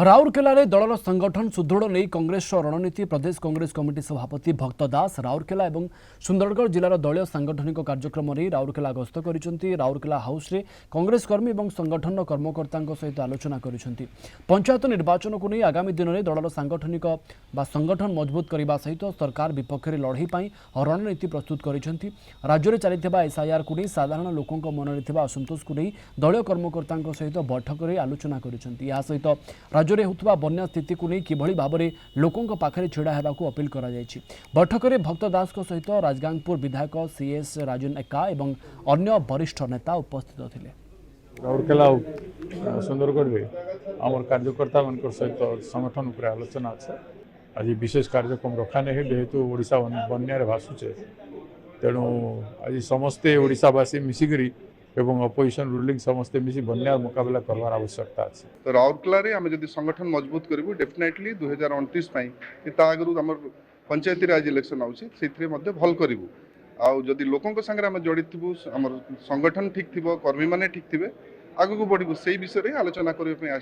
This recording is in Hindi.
राउरकेला रे दलर संगठन सुदृढ़ नहीं कांग्रेस रणनीति प्रदेश कांग्रेस कमिटी सभापति भक्त दास राउरकेला और सुंदरगढ़ जिलार दलीय सांगठनिक कार्यक्रम में राउरकेला गस्त कर राउरकेला हाउस रे कांग्रेस कर्मी और संगठन कर्मकर्ता सहित आलोचना कर पंचायत निर्वाचन को नहीं आगामी दिन में दलर सांगठनिक संगठन मजबूत करने सहित सरकार विपक्ष में लड़ई रणनीति प्रस्तुत कर राज्य में चली एसआईआर को नहीं साधारण लोकों मन में असंतोष को नहीं दलीय कर्मकर्ता सहित बैठक में आलोचना कर सहित राज्य में होता बन्या स्थिति को नहीं किभली भाव में लोकों पाखे छिड़ा होगा अपील कर बैठक में भक्त दास सहित राजगांगपुर विधायक सीएस राजन एक्का और अन्य वरिष्ठ नेता उपस्थित थे। राउरकेला सुंदरगढ़ में आम कार्यकर्ता मान सहित संगठन उपर आलोचना अच्छे आज विशेष कार्यक्रम रखा नहीं जेहेतु ओडिशा बन्या भासुचे तेणु आज समस्ते ओडिशावासी मिसिकी एवं अपोजिशन रूलिंग समस्ते मिसी बन्या मुकाबला करवार आवश्यकता अच्छे। तो राउरकेला आम जब संगठन मजबूत करूँ डेफिनेटली 2029 आगु आम पंचायती राज इलेक्शन आउे भल करूँ आदि लोकों संगे आम जड़ित थी आम संगठन ठीक थी कर्मी मैंने ठीक थे आगू बढ़ू से विषय में आलोचना करने।